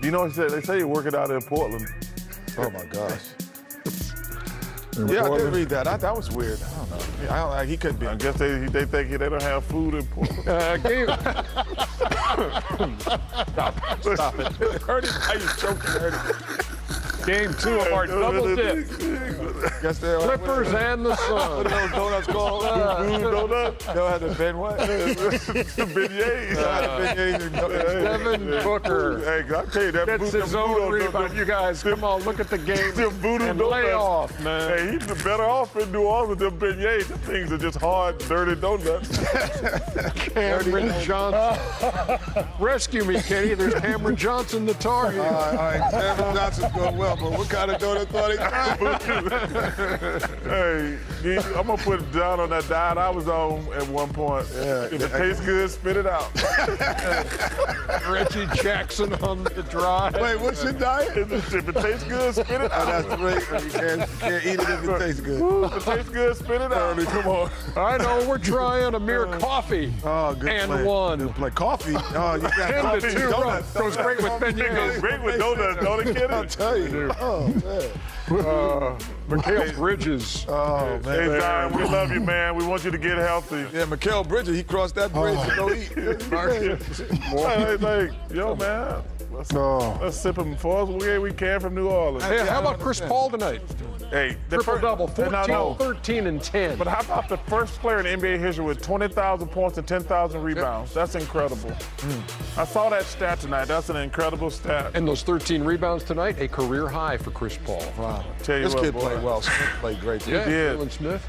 You know what they say you work it out in Portland. Oh my gosh. Yeah, I did read that. That was weird. I don't know. He couldn't be. I guess they think they don't have food in Portland. Stop it. Ernie, how you choking, Ernie? Game 2 of our double dip. Guess they are. Clippers and the What Suns. are those donuts called? Donuts? They'll have the Ben what? Beignets. Devin Booker Hey, I tell you that gets his own rebound. You guys, come on, look at the game and lay off, man. Hey, he's better off in New Orleans with them beignets. Them things are just hard, dirty donuts. Cameron Johnson. Rescue me, Kenny. There's Cameron Johnson, the target. All right. Cameron Johnson's going well, but what kind of donut thought he got? Hey, I'm going to put it down on that diet I was on at one point. Yeah. If it tastes good, spit it out. Reggie Jackson on the drive. Wait, what's your diet? If it tastes good, spit it out. That's great. You can't eat it if it tastes good. If it tastes good, spit it out. Ernie, come on. I know, we're trying a mere coffee. Oh, good and play. one. Good play. Coffee. Oh, you got 10 coffee. to 2 Donuts. goes great with It goes beignets. great with donuts, don't it, Kenny? I'll tell you. Oh, man. Mikal Bridges. Oh, man. Hey, Zion, we love you, man. We want you to get healthy. Yeah, Mikal Bridges, he crossed that bridge to go eat. Hey, yo, man. Let's sip them for us we can from New Orleans. Hey, how about Chris Paul tonight? Hey, the Triple-double, 14, No. 13, and 10. But how about the first player in NBA history with 20,000 points and 10,000 rebounds? That's incredible. I saw that stat tonight. That's an incredible stat. And those 13 rebounds tonight, a career high for Chris Paul. Wow. Tell you This what, kid boy. played well. Smith played great, too. Yeah, did. Jalen Smith.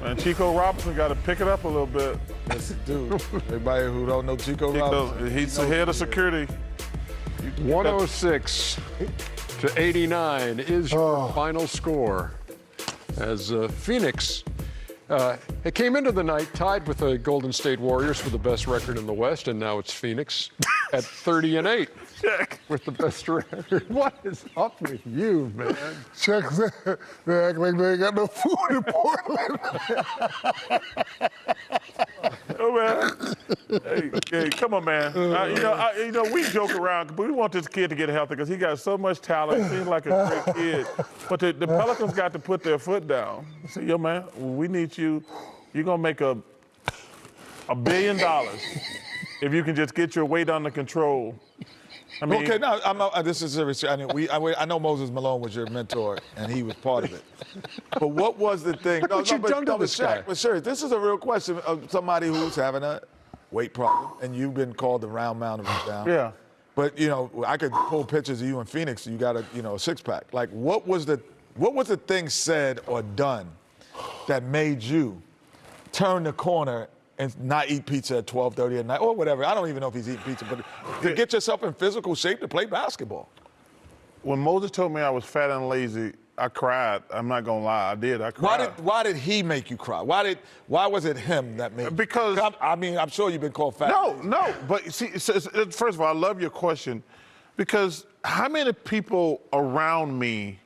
And Chico Robinson got to pick it up a little bit. Yes, dude. Everybody who don't know Chico Robinson. He's the head of security. 106 to 89 is your final score. As Phoenix it came into the night tied with the Golden State Warriors for the best record in the West, and now it's Phoenix at 30-8 with the best record. What is up with you, man? Chuck said they act like they ain't got no food in Portland. Oh, man. Hey, come on, man. You know, we joke around, but we want this kid to get healthy because he got so much talent. Seems like a great kid. But the Pelicans got to put their foot down. Say, yo, man, we need you. You're going to make $1 billion if you can just get your weight under control. I mean, Okay, no, this is serious. I know Moses Malone was your mentor, and he was part of it. But what was the thing? Look what you've done to this guy. But sure, this is a real question of somebody who's having a weight problem, and you've been called the round mound of down. yeah. But I could pull pictures of you in Phoenix. You got a six-pack. Like, what was the thing said or done that made you turn the corner and not eat pizza at 12:30 at night or whatever? I don't even know if he's eating pizza, but to get yourself in physical shape to play basketball. When Moses told me I was fat and lazy, I cried. I'm not gonna lie, I did. I cried. Why did he make you cry? Why was it him that made? Because I'm sure you've been called fat. No. But see, first of all, I love your question because how many people around me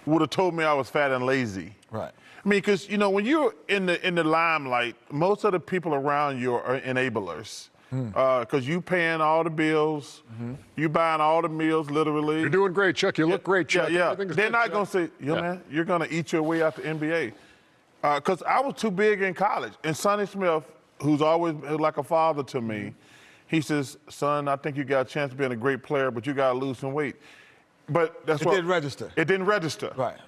would have told me I was fat and lazy? Right. I mean, because when you're in the limelight, most of the people around you are enablers. Because you paying all the bills, you buying all the meals, literally. You're doing great, Chuck. You look great, Chuck. Yeah. Everything's They're good, not Chuck. gonna say, man, you're gonna eat your way out the NBA. Because I was too big in college. And Sonny Smith, who's always been like a father to me, he says, son, I think you got a chance of being a great player, but you gotta lose some weight. But that's It didn't register. It didn't register. Right.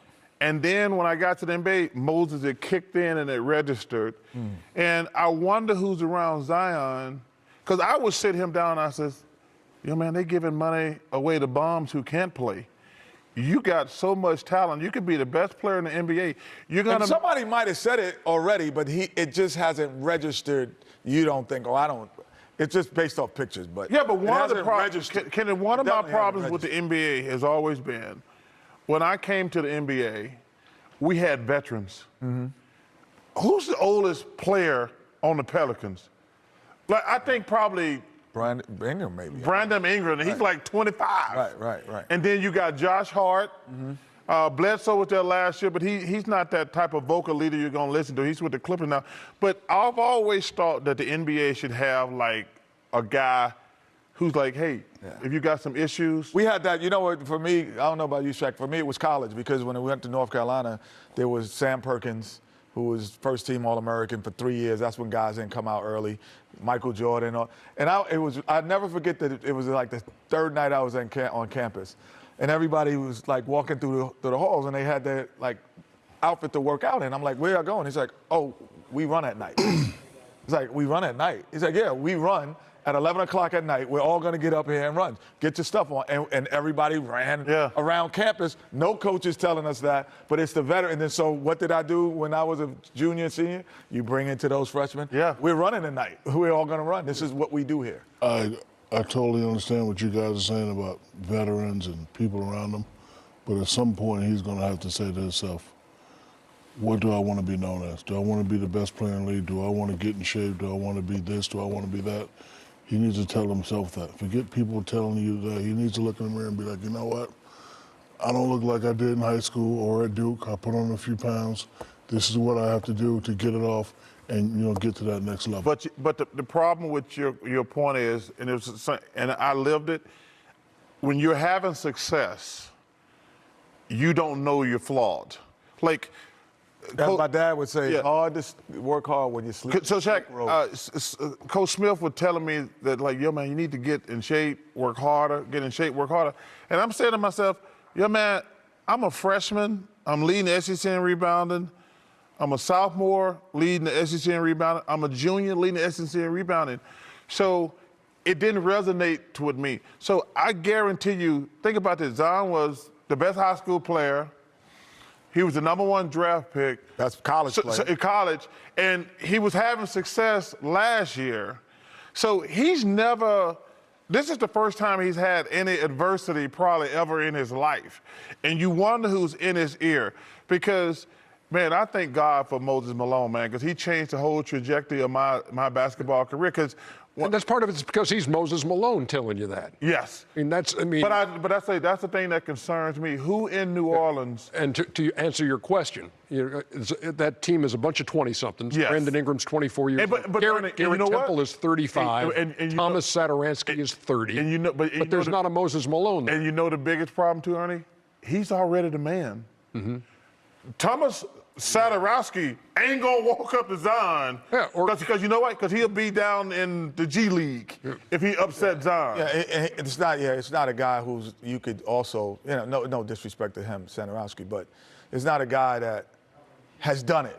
And then when I got to the NBA, Moses, it kicked in and it registered. And I wonder who's around Zion, because I would sit him down and I says, man, they giving money away to bums who can't play. You got so much talent. You could be the best player in the NBA. And somebody might have said it already, but it just hasn't registered. You don't think, I don't. It's just based off pictures, but yeah, but one of the problems. one of my problems with the NBA has always been, when I came to the NBA, we had veterans. Who's the oldest player on the Pelicans? Like, I think probably Brandon Ingram, maybe. Brandon Ingram, and he's like 25. Right. And then you got Josh Hart. Bledsoe was there last year, but he's not that type of vocal leader you're going to listen to. He's with the Clippers now. But I've always thought that the NBA should have, like, a guy who's like, hey, if you got some issues. We had that, you know what, for me, I don't know about you, Shaq, for me it was college because when we went to North Carolina, there was Sam Perkins, who was first team All-American for 3 years. That's when guys didn't come out early. Michael Jordan. And I'd never forget that it was like the third night I was on campus. And everybody was like walking through the halls and they had their like outfit to work out in. I'm like, where y'all going? He's like, oh, we run at night. He's like, we run at night. He's like, yeah, we run at 11 o'clock at night. We're all going to get up here and run. Get your stuff on. And everybody ran around campus. No coach is telling us that, but it's the veteran. And then so what did I do when I was a junior and senior? You bring into those freshmen. Yeah. We're running at night. We're all going to run. This is what we do here. I totally understand what you guys are saying about veterans and people around them, but at some point he's going to have to say to himself, what do I want to be known as? Do I want to be the best player in the league? Do I want to get in shape? Do I want to be this? Do I want to be that? He needs to tell himself that. Forget people telling you that. He needs to look in the mirror and be like, you know what? I don't look like I did in high school or at Duke. I put on a few pounds. This is what I have to do to get it off and get to that next level. But the problem with your point is, and I lived it, when you're having success, you don't know you're flawed. Like, As my dad would say, work hard when you sleep. So, Shaq, Coach Smith was telling me that, like, yo, man, you need to get in shape, work harder, get in shape, work harder. And I'm saying to myself, yo, man, I'm a freshman. I'm leading the SEC in rebounding. I'm a sophomore leading the SEC in rebounding. I'm a junior leading the SEC in rebounding. So it didn't resonate with me. So I guarantee you, think about this. Zion was the best high school player. He was the #1 draft pick. That's college player. So in college, and he was having success last year. So he's never, this is the first time he's had any adversity probably ever in his life. And you wonder who's in his ear. Because, man, I thank God for Moses Malone, man, because he changed the whole trajectory of my basketball career. And that's part of it's because he's Moses Malone telling you that. Yes. I mean, But I say that's the thing that concerns me. Who in New Orleans? And to answer your question, that team is a bunch of 20-somethings. Yes. Brandon Ingram's 24 years old. Garrett Temple is 35. And Thomas Satoransky is 30. And but there's not a Moses Malone there. And you know the biggest problem too, Ernie? He's already the man. Mm-hmm. Thomas Satoransky ain't gonna walk up to Zion because you know what? Because he'll be down in the G League if he upset Zion. Yeah, it's not a guy who's you could also, no disrespect to him, Satoransky, but it's not a guy that has done it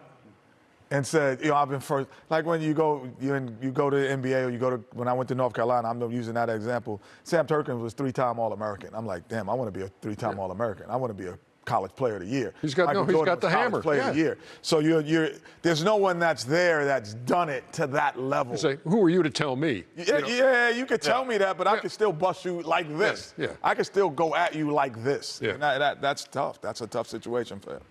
and said, I've been first. Like when you go to the NBA or when I went to North Carolina, I'm using that example. Sam Perkins was 3-time All-American. I'm like, damn, I want to be a 3-time All-American. I want to be a college player of the year. He's got the hammer. Player of the year. So there's no one that's there that's done it to that level. You say, who are you to tell me? Yeah, you could tell me that, but I could still bust you like this. Yeah. I could still go at you like this. Yeah. And that's tough. That's a tough situation for him.